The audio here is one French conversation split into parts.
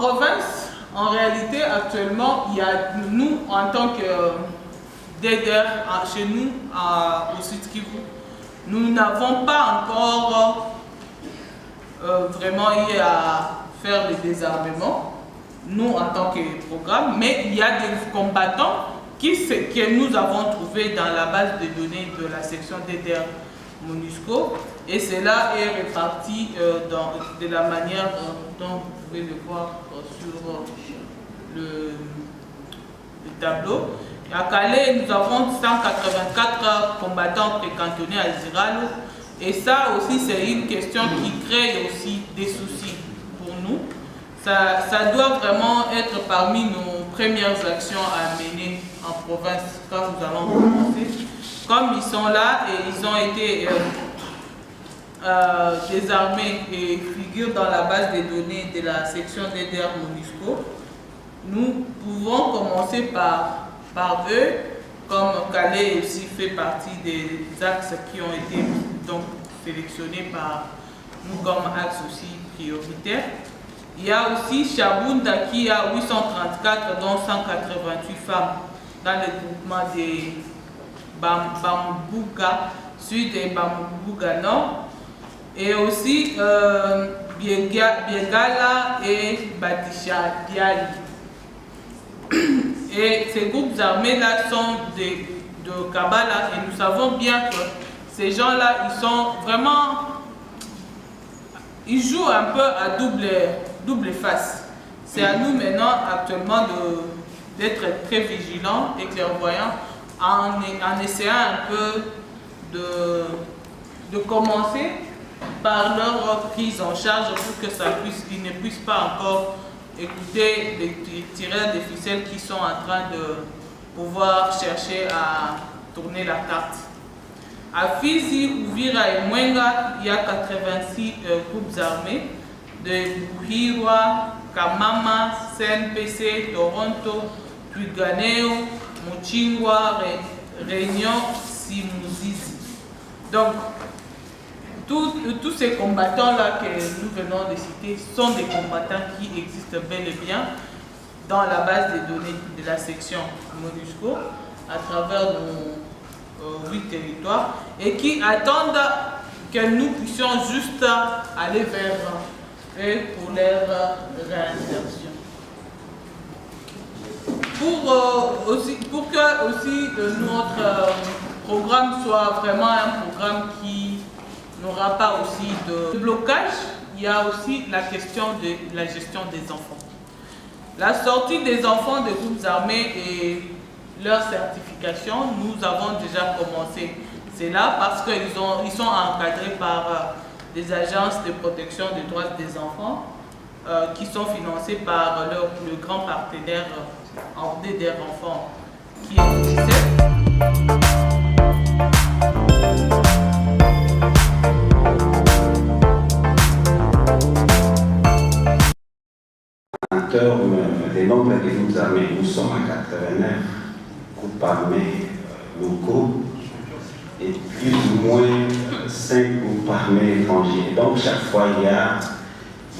province, en réalité, actuellement, il y a nous, en tant que DEDER, chez nous, au Sud Kivu, nous n'avons pas encore vraiment eu à faire le désarmement, nous en tant que programme, mais il y a des combattants que nous avons trouvés dans la base de données de la section DEDER MONUSCO, et cela est réparti de la manière dont vous pouvez le voir sur le tableau. À Calais, nous avons 184 combattants précantonnés à Ziralo, et ça aussi c'est une question qui crée aussi des soucis pour nous. Ça doit vraiment être parmi nos premières actions à mener en province quand nous allons commencer. Comme ils sont là et ils ont été désarmés et figurent dans la base des données de la section DEDER MONUSCO, nous pouvons commencer par eux, comme Calais aussi fait partie des axes qui ont été donc sélectionnés par nous comme axes aussi prioritaires. Il y a aussi Chabunda qui a 834, dont 188 femmes dans le groupement des Bambuga Sud et Bambuga Nord. Et aussi Biegala et Batisha Diali. Et ces groupes armés-là sont de Kabbalah, et nous savons bien que ces gens-là, ils sont vraiment... Ils jouent un peu à double face. C'est à nous maintenant actuellement d'être très vigilants et clairvoyants en essayant un peu de commencer par leur prise en charge pour que qu'ils ne puissent pas encore écouter les tireurs de ficelles qui sont en train de pouvoir chercher à tourner la carte. À Fizi, Uvira et Mwenga, il y a 86 groupes armés de Buhirwa, Kamama, CNPC, Toronto, Twiganeo, Muchingwa, Réunion, Simuzizi. Donc, tous ces combattants-là que nous venons de citer sont des combattants qui existent bel et bien dans la base des données de la section MONUSCO à travers nos 8 territoires et qui attendent que nous puissions juste aller vers eux pour leur réinsertion. Pour que aussi notre programme soit vraiment un programme qui n'aura pas aussi de blocage, il y a aussi la question de la gestion des enfants. La sortie des enfants des groupes armés et leur certification, nous avons déjà commencé. C'est là parce qu'ils sont encadrés par des agences de protection des droits des enfants qui sont financées par le grand partenaire en DEDER Enfants qui est l'UNICEF. En termes des nombres de groupes armés, nous sommes à 89 groupes armés locaux et plus ou moins 5 groupes armés étrangers. Donc chaque fois il y a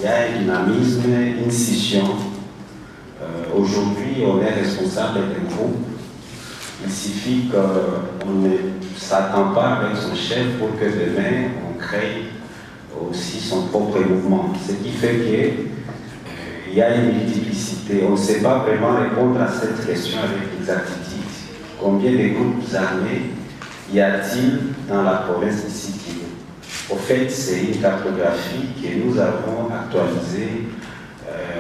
un dynamisme, une scission. Aujourd'hui on est responsable d'un groupe. Il suffit qu'on ne s'attend pas avec son chef pour que demain on crée aussi son propre mouvement. Ce qui fait qu'il y a une multiplicité. On ne sait pas vraiment répondre à cette question avec exactitude. Combien de groupes armés y a-t-il dans la province de Sud Kivu? Au fait, c'est une cartographie que nous avons actualisée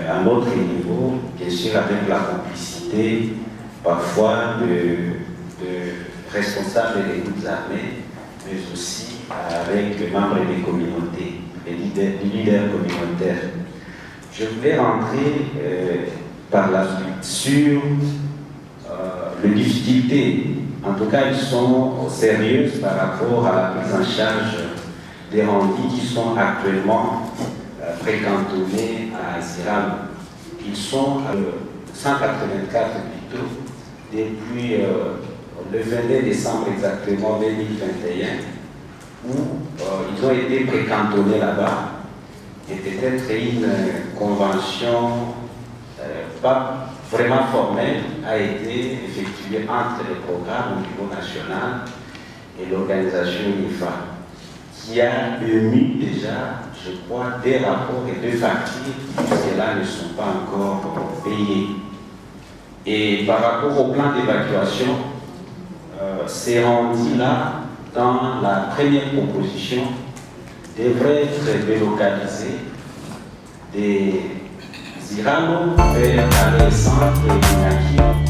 à notre niveau, bien sûr avec la complicité parfois de responsables des groupes armés, mais aussi avec les membres des communautés, les leaders communautaires. Je voulais rentrer par la suite sur les difficultés. En tout cas, ils sont sérieuses par rapport à la prise en charge des rendus qui sont actuellement précantonnés à Ziralo. Ils sont à 184 plutôt depuis le 22 décembre exactement 2021 où ils ont été précantonnés là-bas. Et peut-être une convention pas vraiment formel a été effectué entre les programmes au niveau national et l'organisation UNIFA, qui a émis déjà, je crois, des rapports et des factures qui ceux-là ne sont pas encore payés. Et par rapport au plan d'évacuation, c'est rendu là dans la première proposition devrait être délocalisé des Irano vers les centres de